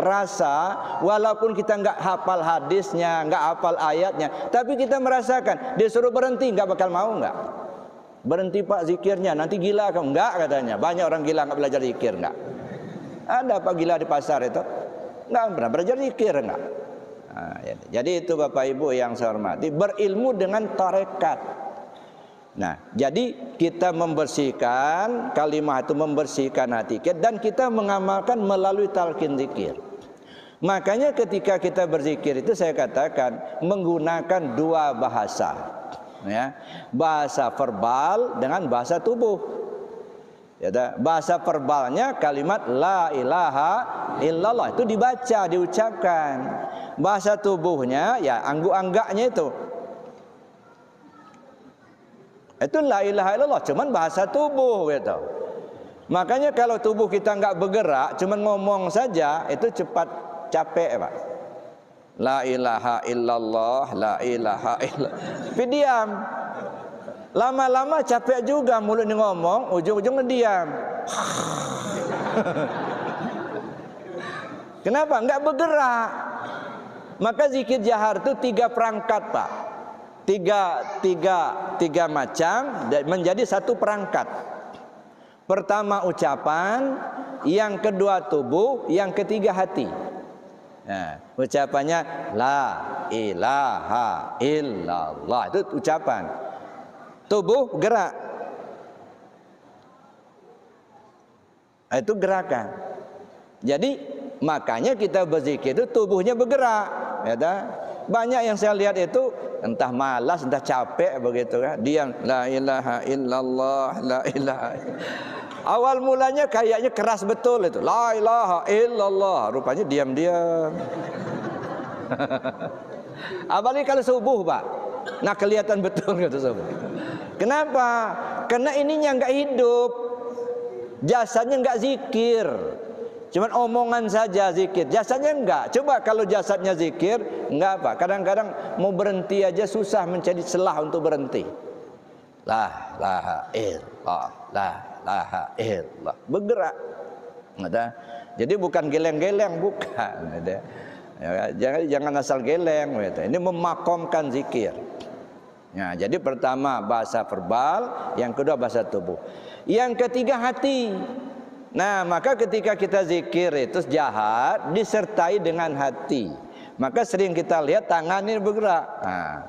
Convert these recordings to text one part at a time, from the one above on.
rasa, walaupun kita nggak hafal hadisnya, nggak hafal ayatnya, tapi kita merasakan. Disuruh berhenti, nggak bakal mau nggak? Berhenti Pak zikirnya, nanti gila kamu. Enggak katanya. Banyak orang gila nggak belajar zikir, enggak. Ada Pak gila di pasar itu, nggak pernah belajar zikir, enggak. Nah, jadi itu Bapak Ibu yang saya hormati, berilmu dengan tarekat. Nah, jadi kita membersihkan, kalimah itu membersihkan hati kita, dan kita mengamalkan melalui talqin zikir. Makanya ketika kita berzikir itu saya katakan menggunakan dua bahasa, ya, bahasa verbal dengan bahasa tubuh. Ya, bahasa verbalnya kalimat la ilaha illallah itu dibaca, diucapkan. Bahasa tubuhnya ya angguk-anggaknya itu la ilaha illallah, cuman bahasa tubuh gitu. Makanya kalau tubuh kita nggak bergerak, cuman ngomong saja, itu cepat capek Pak. La ilaha illallah, la ilaha illallah. Tapi diam. Lama-lama capek juga mulutnya ngomong, ujung-ujungnya diam. Kenapa? Nggak bergerak. Maka zikir jahar itu 3 perangkat Pak. Tiga macam menjadi satu perangkat. Pertama ucapan, yang kedua tubuh, yang ketiga hati. Nah, ucapannya la ilaha illallah, itu ucapan. Tubuh gerak, itu gerakan. Jadi makanya kita berzikir itu tubuhnya bergerak, ya dah. Banyak yang saya lihat itu entah malas, entah capek begitu kan, diam, la ilaha illallah, la ilaha. Awal mulanya kayaknya keras betul itu, la ilaha illallah, rupanya diam-diam. Apalagi kalau subuh Pak, nah kelihatan betul gitu subuh. Kenapa? Karena ininya nggak hidup, jasadnya nggak zikir. Cuman omongan saja zikir, jasadnya enggak. Coba kalau jasadnya zikir, enggak Pak. Kadang-kadang mau berhenti aja susah mencari celah untuk berhenti. La ilaha illallah, la ilaha illallah. Bergerak. Ada. Jadi bukan geleng-geleng, bukan. Ada. Jangan asal geleng. Ini memakomkan zikir. Nah, jadi pertama bahasa verbal, yang kedua bahasa tubuh, yang ketiga hati. Nah, maka ketika kita zikir itu jahar disertai dengan hati. Maka sering kita lihat tangan ini bergerak. Nah,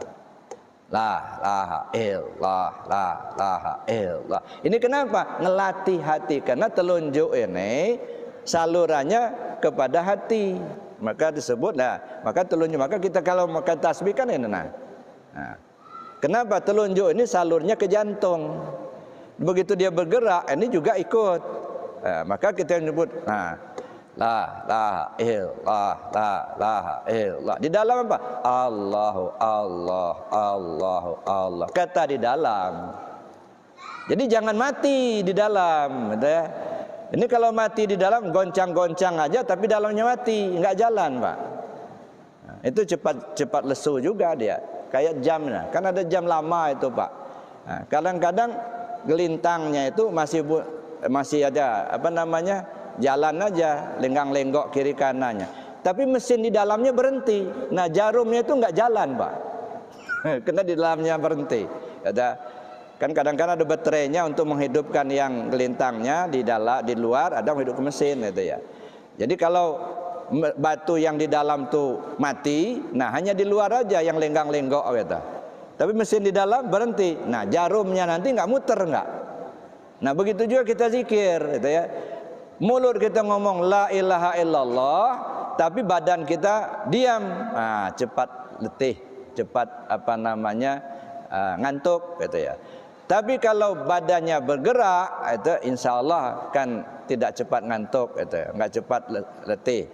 la ilaha illallah, la ilaha illallah. Ini kenapa? Ngelatih hati, karena telunjuk ini salurannya kepada hati. Maka disebut maka telunjuk. Maka kita kalau makan tasbih kan ini nah. Kenapa telunjuk ini salurnya ke jantung? Begitu dia bergerak, ini juga ikut. Maka kita menyebut la ilaha illallah, la ilaha illallah. Di dalam apa? Allahu Allah, Allahu Allah. Kata di dalam. Jadi jangan mati di dalam, gitu ya. Ini kalau mati di dalam goncang-goncang aja, tapi dalamnya mati, nggak jalan Pak. Nah, itu cepat lesu juga dia. Kayak jamnya, kan ada jam lama itu Pak. Nah, kadang-kadang gelintangnya itu masih ada jalan aja, lenggang-lenggok kiri kanannya, tapi mesin di dalamnya berhenti. Nah jarumnya itu nggak jalan Pak. Karena di dalamnya berhenti. Kan kadang-kadang ada baterainya untuk menghidupkan yang gelintangnya di luar, ada menghidupkan mesin itu ya. Jadi kalau batu yang di dalam tuh mati, nah hanya di luar aja yang lenggang-lenggok gitu. Tapi mesin di dalam berhenti. Nah jarumnya nanti nggak muter nggak. Nah begitu juga kita zikir, gitu ya. Mulut kita ngomong la ilaha illallah, tapi badan kita diam. Nah, cepat letih, cepat ngantuk, gitu ya. Tapi kalau badannya bergerak, itu insya Allah kan tidak cepat ngantuk, gitu ya. Nggak cepat letih.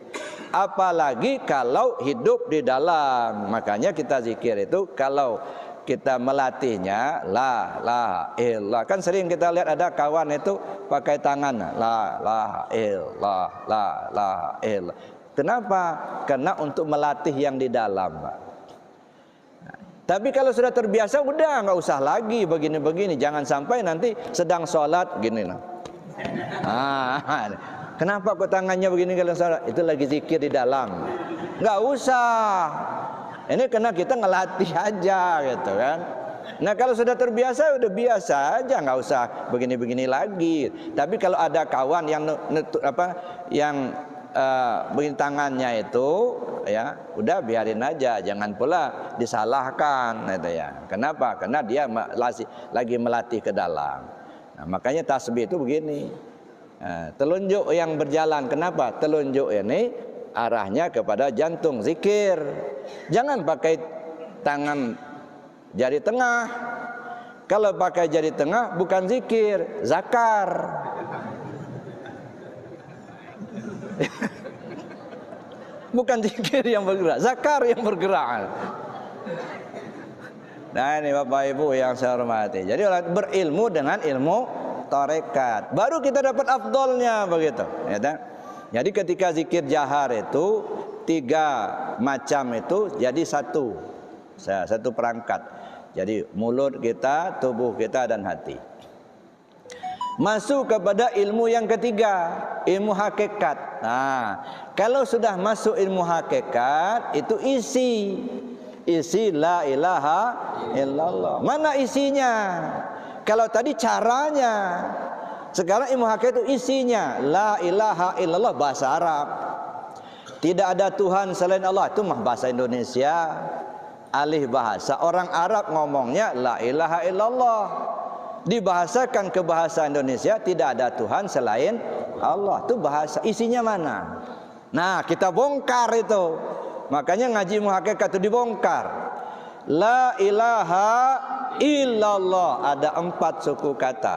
Apalagi kalau hidup di dalam. Makanya kita zikir itu kalau kita melatihnya la ilaha illallah. Kan sering kita lihat ada kawan itu pakai tangan la ilaha illallah, la ilaha illallah. Kenapa? Karena untuk melatih yang di dalam, Pak. Nah, tapi kalau sudah terbiasa udah nggak usah lagi begini-begini. Jangan sampai nanti sedang sholat gini lah. kenapa kok tangannya begini kalau saudara? Itu lagi zikir di dalam. Nggak usah. Ini karena kita ngelatih aja gitu kan. Nah kalau sudah terbiasa, udah biasa aja, nggak usah begini-begini lagi. Tapi kalau ada kawan yang begini tangannya itu, ya udah biarin aja, jangan pula disalahkan, gitu ya. Kenapa? Karena dia lagi melatih ke dalam. Nah, makanya tasbih itu begini, telunjuk yang berjalan. Kenapa? Telunjuk ini arahnya kepada jantung, zikir. Jangan pakai tangan jari tengah. Kalau pakai jari tengah bukan zikir, zakar. Bukan zikir yang bergerak, zakar yang bergerak. Nah ini Bapak Ibu yang saya hormati. Jadi berilmu dengan ilmu tarekat, baru kita dapat afdolnya begitu. Ya, jadi ketika zikir jahar itu 3 macam itu jadi satu perangkat. Jadi mulut kita, tubuh kita dan hati. Masuk kepada ilmu yang ketiga, ilmu hakikat. Nah, kalau sudah masuk ilmu hakikat, itu isi la ilaha illallah. Mana isinya? Kalau tadi caranya, sekarang ilmu hakikat itu isinya la ilaha illallah, bahasa Arab. Tidak ada Tuhan selain Allah, itu mah bahasa Indonesia, alih bahasa. Orang Arab ngomongnya la ilaha illallah. Dibahasakan ke bahasa Indonesia, tidak ada Tuhan selain Allah. Itu bahasa, isinya mana? Nah kita bongkar itu. Makanya ngaji hakikat itu dibongkar. La ilaha illallah, ada 4 suku kata.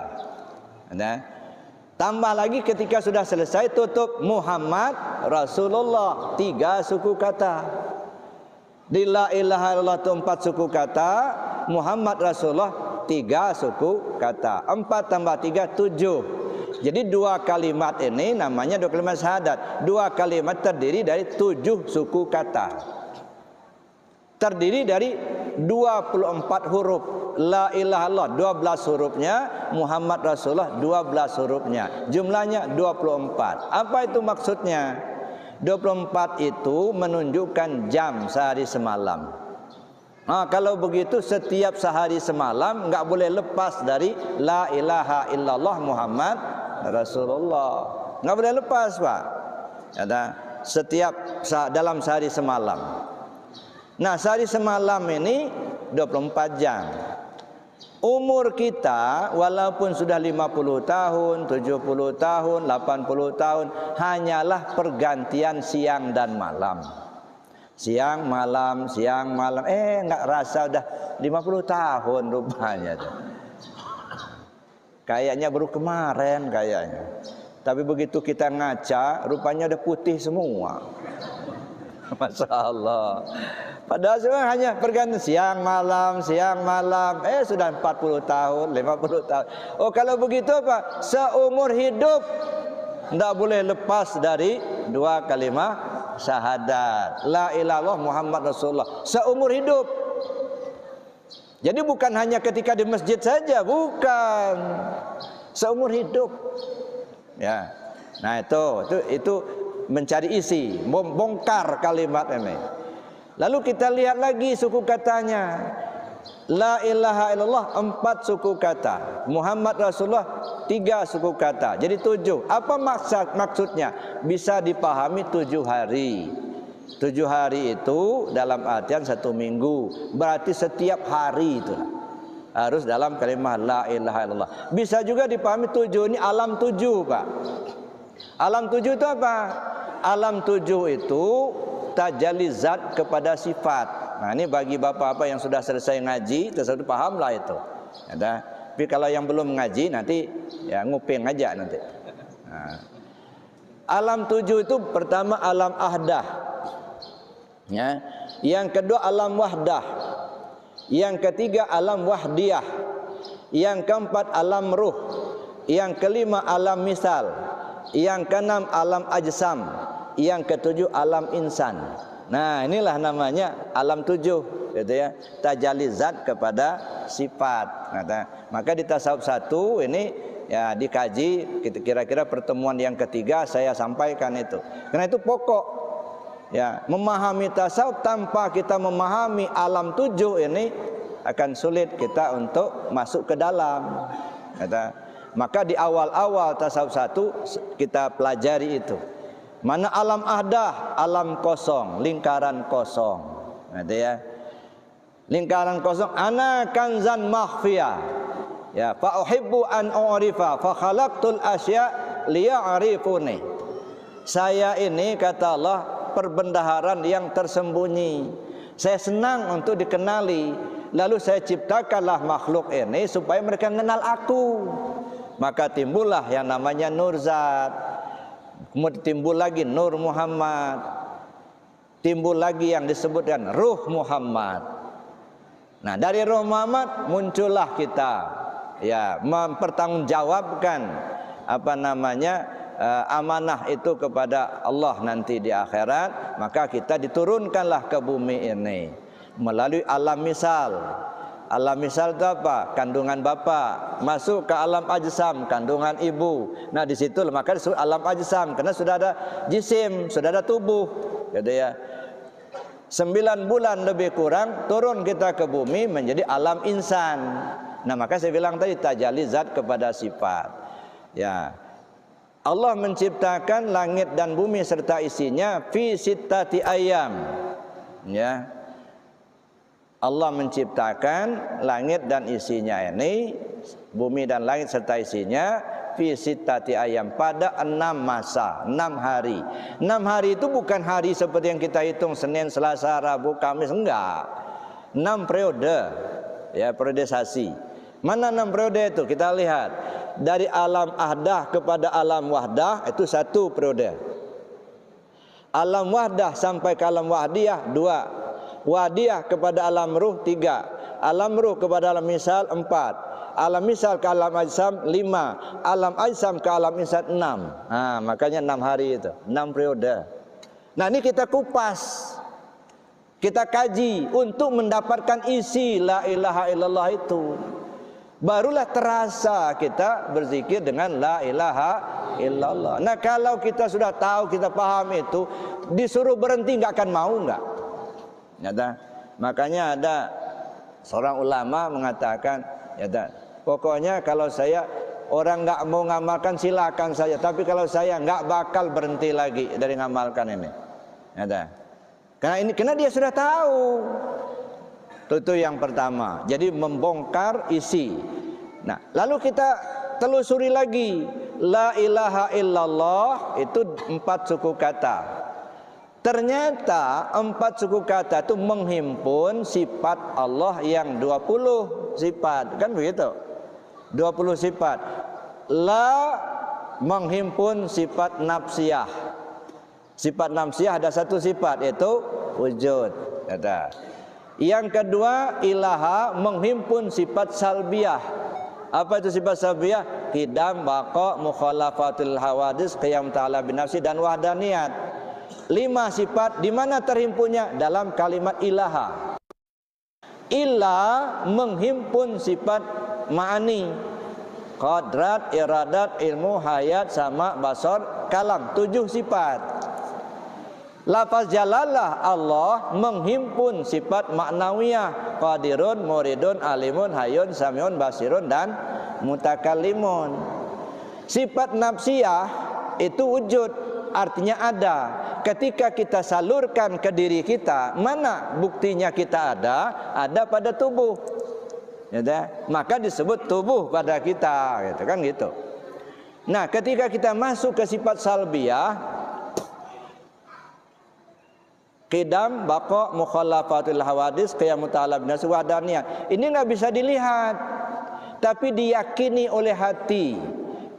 Nah, tambah lagi ketika sudah selesai tutup Muhammad Rasulullah, 3 suku kata. Di la ilaha illallah itu 4 suku kata, Muhammad Rasulullah 3 suku kata. 4 tambah 3 7. Jadi 2 kalimat ini namanya 2 kalimat syahadat. 2 kalimat terdiri dari 7 suku kata. Terdiri dari 24 huruf. La ilaha illallah 12 hurufnya, Muhammad Rasulullah 12 hurufnya. Jumlahnya 24. Apa itu maksudnya? 24 itu menunjukkan jam sehari semalam. Nah, kalau begitu setiap sehari semalam nggak boleh lepas dari la ilaha illallah Muhammad Rasulullah. Nggak boleh lepas, Pak. Ada setiap dalam sehari semalam. Nah, sehari semalam ini 24 jam. Umur kita walaupun sudah 50 tahun, 70 tahun, 80 tahun, hanyalah pergantian siang dan malam. Siang malam, nggak rasa udah 50 tahun rupanya. Kayaknya baru kemarin kayaknya. Tapi begitu kita ngaca, rupanya udah putih semua. Masya Allah. Padahal semua hanya pergantian siang malam, sudah 40 tahun, 50 tahun. Oh kalau begitu apa? Seumur hidup tidak boleh lepas dari 2 kalimat syahadat. La ilaha illallah Muhammad Rasulullah. Seumur hidup. Jadi bukan hanya ketika di masjid saja, bukan. Seumur hidup. Ya. Nah itu mencari isi, bongkar kalimat ini. Lalu kita lihat lagi suku katanya. La ilaha illallah 4 suku kata. Muhammad Rasulullah 3 suku kata. Jadi 7. Apa maksudnya? Bisa dipahami 7 hari. 7 hari itu dalam artian 1 minggu. Berarti setiap hari itu harus dalam kalimat la ilaha illallah. Bisa juga dipahami 7 ini alam 7, Pak. Alam 7 itu apa? Alam 7 itu tajalli zat kepada sifat. Nah ini bagi bapak-bapak yang sudah selesai ngaji, tersebut pahamlah itu. Ya, tapi kalau yang belum ngaji nanti ya nguping aja nanti. Nah, alam 7 itu pertama alam ahdah. Ya. Yang kedua alam wahdah. Yang ketiga alam wahdiyah. Yang keempat alam ruh. Yang kelima alam misal. Yang keenam alam ajsam. Yang ketujuh alam insan. Nah inilah namanya alam 7 gitu ya, tajalli zat kepada sifat. Maka di tasawuf 1 ini ya dikaji. Kira-kira pertemuan yang ketiga saya sampaikan itu. Karena itu pokok, ya, memahami tasawuf tanpa kita memahami alam tujuh ini akan sulit kita untuk masuk ke dalam. Maka di awal-awal tasawuf 1 kita pelajari itu. Mana alam ahdah, alam kosong, lingkaran kosong. Ya. Lingkaran kosong, ana kanzan makhfiyah. Ya, fa uhibbu an u'rifa fa khalaqtul asya liya'rifuni. Saya ini, kata Allah, perbendaharaan yang tersembunyi. Saya senang untuk dikenali. Lalu saya ciptakanlah makhluk ini supaya mereka mengenal aku. Maka timbullah yang namanya Nur Zat. Kemudian timbul lagi Nur Muhammad. Timbul lagi yang disebutkan Ruh Muhammad. Nah, dari Ruh Muhammad muncullah kita, ya, mempertanggungjawabkan amanah itu kepada Allah nanti di akhirat. Maka kita diturunkanlah ke bumi ini melalui alam misal. Alam misal itu apa? Kandungan bapak masuk ke alam ajsam, kandungan ibu. Nah, di situ maka disebut alam ajsam karena sudah ada jisim, sudah ada tubuh, gitu ya. 9 bulan lebih kurang turun kita ke bumi menjadi alam insan. Nah, maka saya bilang tadi tajalli zat kepada sifat. Ya. Allah menciptakan langit dan bumi serta isinya fi sittati ayyam. Ya. Allah menciptakan langit dan isinya ini, bumi dan langit serta isinya fi sittati ayyam, pada 6 masa, 6 hari. 6 hari itu bukan hari seperti yang kita hitung Senin, Selasa, Rabu, Kamis, enggak. 6 periode, ya, periodisasi. Mana 6 periode itu? Kita lihat dari alam ahdah kepada alam wahdah itu 1 periode. Alam wahdah sampai ke alam wahdiyah 2. Wahdiyah kepada alam ruh 3. Alam ruh kepada alam misal 4. Alam misal ke alam ajsam 5. Alam ajsam ke alam insan 6. Nah, makanya 6 hari itu, 6 periode. Nah, ini kita kupas, kita kaji untuk mendapatkan isi la ilaha illallah itu. Barulah terasa kita berzikir dengan la ilaha illallah. Nah, kalau kita sudah tahu, kita paham itu, disuruh berhenti nggak akan mau, nggak. Nyata. Makanya ada seorang ulama mengatakan, ya, pokoknya kalau saya orang nggak mau ngamalkan silakan saja, tapi kalau saya nggak bakal berhenti lagi dari ngamalkan ini. Ya, karena dia sudah tahu. Itu yang pertama. Jadi membongkar isi. Nah, lalu kita telusuri lagi. La ilaha illallah itu 4 suku kata. Ternyata 4 suku kata itu menghimpun sifat Allah yang 20 sifat. Kan begitu? 20 sifat. La menghimpun sifat nafsiyah. Sifat nafsiyah ada 1 sifat, yaitu wujud. Yang kedua, ilaha menghimpun sifat salbiyah. Apa itu sifat salbiyah? Qidam, baqa, mukhalafatul hawadis, qiyam ta'ala binafsi, dan wahdaniyat. 5 sifat di mana terhimpunnya? Dalam kalimat ilaha. Ilah menghimpun sifat ma'ani, qadrat, iradat, ilmu, hayat, sama, basar, kalam. 7 sifat. Lafaz jalalah Allah menghimpun sifat maknawiyah, qadirun, muridun, alimun, hayun, samiun, basirun, dan mutakallimun. Sifat nafsiyah itu wujud, artinya ada. Ketika kita salurkan ke diri kita, mana buktinya kita ada? Ada pada tubuh. Ya, maka disebut tubuh pada kita, gitu kan gitu. Nah, ketika kita masuk ke sifat salbiyah, qidam, baqa, mukhalafatul hawadis, qiyam ta'ala binafsi, wahdaniyah. Ini nggak bisa dilihat, tapi diyakini oleh hati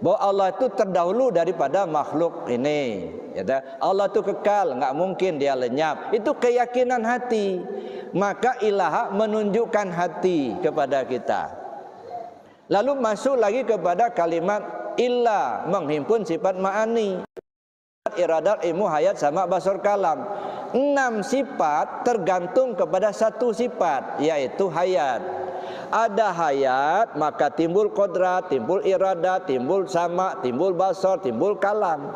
bahwa Allah itu terdahulu daripada makhluk ini. Ya, Allah itu kekal, nggak mungkin dia lenyap. Itu keyakinan hati. Maka ilaha menunjukkan hati kepada kita. Lalu masuk lagi kepada kalimat illa, menghimpun sifat ma'ani, iradat, ilmu, hayat, sama, basar, kalam. 6 sifat tergantung kepada 1 sifat, yaitu hayat. Ada hayat, maka timbul qudrat, timbul iradah, timbul sama, timbul basar, timbul kalam.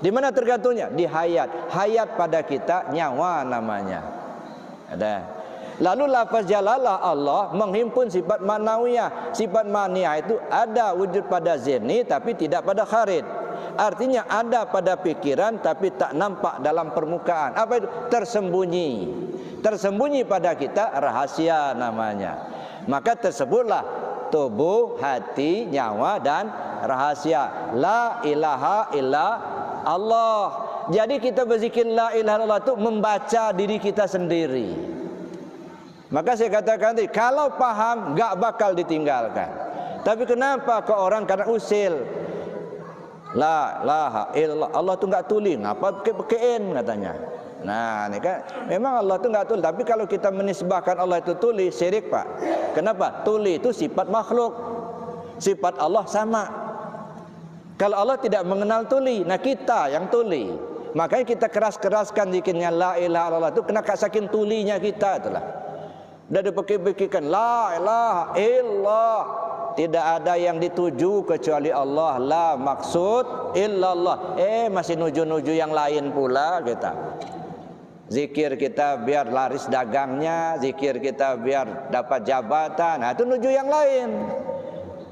Di mana tergantungnya? Di hayat. Hayat pada kita nyawa namanya. Ada. Lalu lafaz jalalah Allah menghimpun sifat ma'nawiyah. Sifat ma'nawiyah itu ada wujud pada zihni tapi tidak pada kharid. Artinya ada pada pikiran tapi tak nampak dalam permukaan. Apa itu? Tersembunyi. Tersembunyi pada kita rahasia namanya. Maka tersebutlah tubuh, hati, nyawa dan rahasia. La ilaha illa Allah. Jadi kita berzikir la ilaha illallah itu membaca diri kita sendiri. Maka saya katakan tadi, kalau paham gak bakal ditinggalkan. Tapi kenapa kok orang karena usil la ilaha illallah, Allah tu gak tuli, ngapa pakai-pakaiin katanya. Nah, ini kan memang Allah itu enggak tuli, tapi kalau kita menisbahkan Allah itu tuli, syirik, Pak. Kenapa? Tuli itu sifat makhluk. Sifat Allah sama. Kalau Allah tidak mengenal tuli, nah kita yang tuli. Makanya kita keras-keraskan zikirnya la ilaha illallah itu kena saking tulinya kita itulah. Udah dipikir-pikirkan la ilaha illallah. Tidak ada yang dituju kecuali Allah. La maksud illallah. Masih nuju-nuju yang lain pula kita. Zikir kita biar laris dagangnya, zikir kita biar dapat jabatan. Nah, itu nuju yang lain.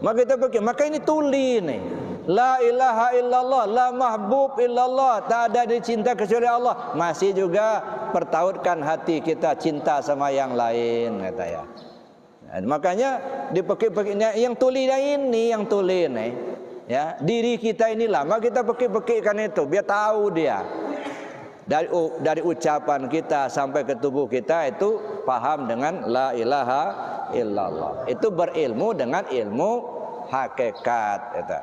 Maka kita pikir, maka ini tuli nih. La ilaha illallah, la mahbub illallah. Tak ada dicinta kecuali Allah. Masih juga pertautkan hati kita cinta sama yang lain, kata ya. Nah, makanya dipekik-pekiknya yang tuli ini, yang tuli nih. Ya, diri kita inilah. Maka kita pekik-pekikkan itu biar tahu dia. Dari ucapan kita sampai ke tubuh kita itu paham dengan la ilaha illallah. Itu berilmu dengan ilmu hakikat. Itu.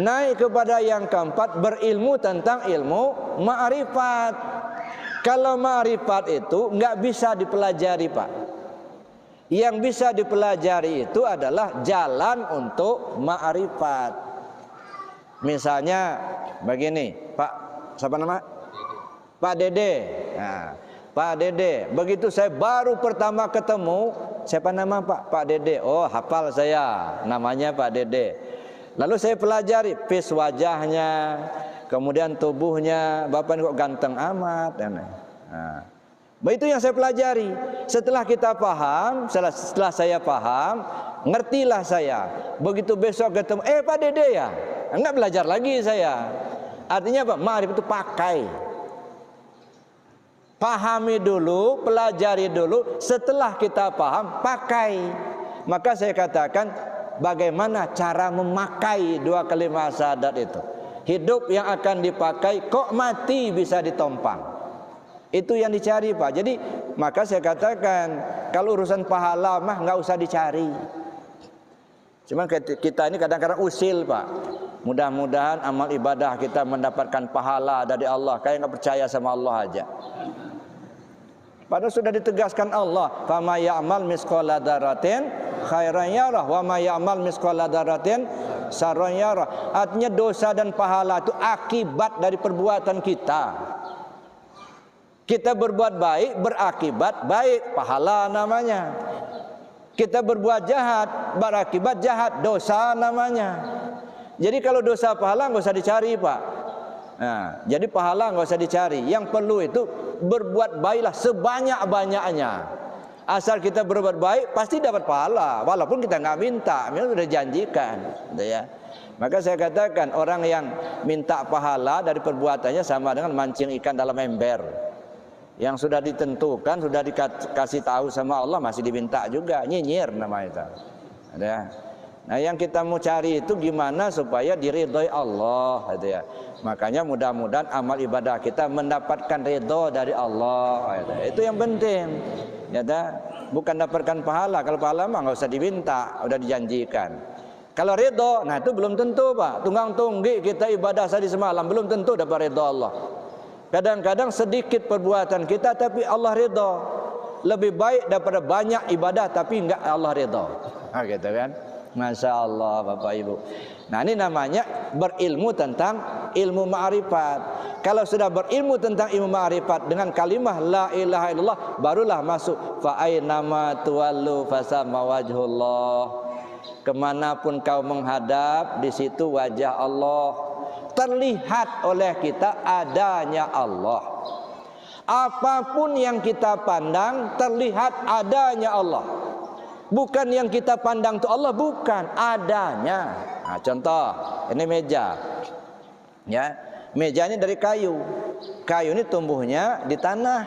Naik kepada yang keempat, berilmu tentang ilmu ma'rifat. Kalau ma'rifat itu nggak bisa dipelajari, Pak. Yang bisa dipelajari itu adalah jalan untuk ma'rifat. Misalnya begini, Pak, siapa nama? Pak Dede. Nah, Pak Dede, begitu saya baru pertama ketemu, siapa nama Pak? Pak Dede. Oh, hafal saya, namanya Pak Dede. Lalu saya pelajari pis wajahnya, kemudian tubuhnya, Bapak kok ganteng amat. Nah, itu yang saya pelajari. Setelah kita paham, setelah saya paham, ngertilah saya. Begitu besok ketemu, Pak Dede ya? Enggak belajar lagi saya. Artinya apa? Ma'rifat itu pakai. Pahami dulu, pelajari dulu, setelah kita paham, pakai. Maka saya katakan, bagaimana cara memakai dua kalimat syahadat itu. Hidup yang akan dipakai, kok mati bisa ditompang. Itu yang dicari, Pak. Jadi, maka saya katakan, kalau urusan pahala mah nggak usah dicari. Cuman kita ini kadang-kadang usil, Pak. Mudah-mudahan amal ibadah kita mendapatkan pahala dari Allah. Kayak nggak percaya sama Allah aja. Padahal sudah ditegaskan Allah, "Fama ya'mal misqala dzarratin khairan yarah wa ma ya'mal misqala dzarratin syarran yarah." Artinya dosa dan pahala itu akibat dari perbuatan kita. Kita berbuat baik berakibat baik, pahala namanya. Kita berbuat jahat berakibat jahat, dosa namanya. Jadi kalau dosa pahala nggak usah dicari, Pak. Nah, jadi pahala nggak usah dicari. Yang perlu itu berbuat baiklah sebanyak-banyaknya. Asal kita berbuat baik pasti dapat pahala, walaupun kita nggak minta, memang sudah janjikan, gitu ya. Maka saya katakan orang yang minta pahala dari perbuatannya sama dengan mancing ikan dalam ember. Yang sudah ditentukan, sudah dikasih tahu sama Allah masih diminta juga, nyinyir nama itu. Ada. Nah, yang kita mau cari itu gimana supaya diridhoi Allah, gitu ya. Makanya mudah-mudahan amal ibadah kita mendapatkan ridho dari Allah, gitu. Itu yang penting. Ya, bukan dapatkan pahala. Kalau pahala mah nggak usah diminta, udah dijanjikan. Kalau ridho, nah itu belum tentu, Pak. Tunggang tunggi kita ibadah tadi semalam belum tentu dapat ridho Allah. Kadang-kadang sedikit perbuatan kita tapi Allah ridho. Lebih baik daripada banyak ibadah tapi enggak Allah ridho. Nah, gitu kan? Masya Allah, Bapak Ibu. Nah, ini namanya berilmu tentang ilmu ma'rifat. Kalau sudah berilmu tentang ilmu ma'rifat dengan kalimah la ilaha illallah, barulah masuk fa ainama tuwallu fasamma wajhullah. Kemanapun kau menghadap, di situ wajah Allah. Terlihat oleh kita adanya Allah. Apapun yang kita pandang, terlihat adanya Allah. Bukan yang kita pandang itu Allah, bukan, adanya. Nah, contoh, ini meja. Ya, mejanya dari kayu. Kayu ini tumbuhnya di tanah,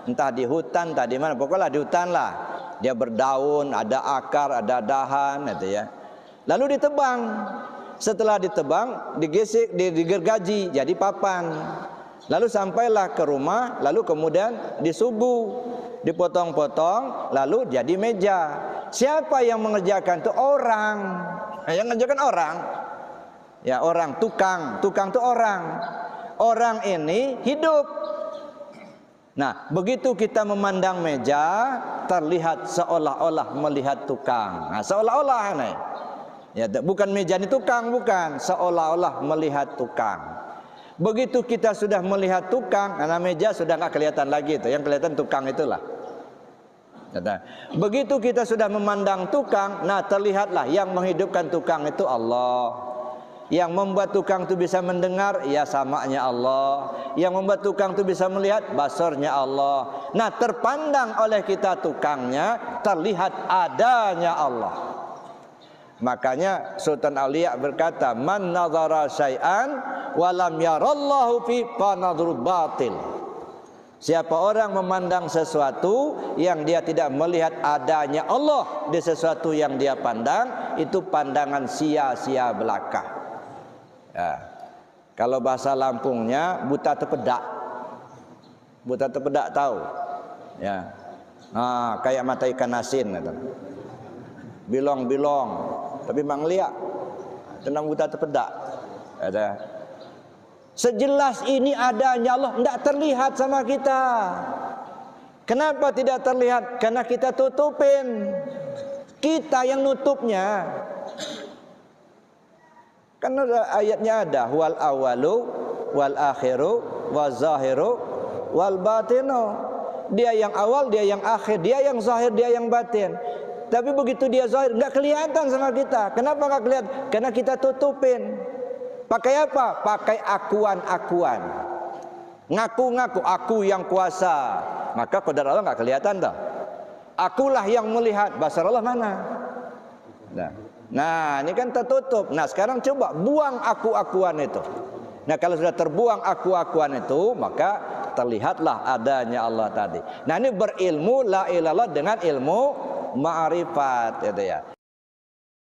entah di hutan, entah di mana, pokoknya di hutan lah. Dia berdaun, ada akar, ada dahan, gitu ya. Lalu ditebang. Setelah ditebang, digesek, digergaji, jadi papan. Lalu sampailah ke rumah, lalu kemudian disubuh, dipotong-potong, lalu jadi meja. Siapa yang mengerjakan itu? Orang. Yang mengerjakan orang. Ya, orang, tukang itu orang. Orang ini hidup. Nah, begitu kita memandang meja, terlihat seolah-olah melihat tukang. Nah, seolah-olah nih. Ya, bukan meja ini tukang, bukan, seolah-olah melihat tukang. Begitu kita sudah melihat tukang, karena meja sudah nggak kelihatan lagi itu, yang kelihatan tukang itulah. Begitu kita sudah memandang tukang, nah terlihatlah yang menghidupkan tukang itu Allah. Yang membuat tukang itu bisa mendengar, ya samanya Allah. Yang membuat tukang itu bisa melihat, basarnya Allah. Nah, terpandang oleh kita tukangnya, terlihat adanya Allah. Makanya Sultan Aulia berkata, man nazara syai'an walam yarallahu fi fanadhur batil. Siapa orang memandang sesuatu yang dia tidak melihat adanya Allah di sesuatu yang dia pandang, itu pandangan sia-sia belaka. Ya. Kalau bahasa Lampungnya buta tepedak. Buta tepedak tahu? Ya. Nah, kayak mata ikan asin gitu. Bilong-bilong, tapi mang liak. Tenang buta tepedak. Ada. Sejelas ini adanya Allah, tidak terlihat sama kita. Kenapa tidak terlihat? Karena kita tutupin. Kita yang nutupnya. Kan ayatnya ada, wal awalu wal akhiru wal zahiru wal batinu. Dia yang awal, dia yang akhir, dia yang zahir, dia yang batin. Tapi begitu dia zahir, nggak kelihatan sama kita. Kenapa nggak kelihatan? Karena kita tutupin. Pakai apa? Pakai akuan-akuan. Ngaku-ngaku, aku yang kuasa. Maka qadar Allah nggak kelihatan dah. Akulah yang melihat, basar Allah mana? Nah, ini kan tertutup. Nah, sekarang coba buang aku-akuan itu. Nah, kalau sudah terbuang aku-akuan itu, maka terlihatlah adanya Allah tadi. Nah, ini berilmu la ilallah dengan ilmu ma'rifat, gitu ya.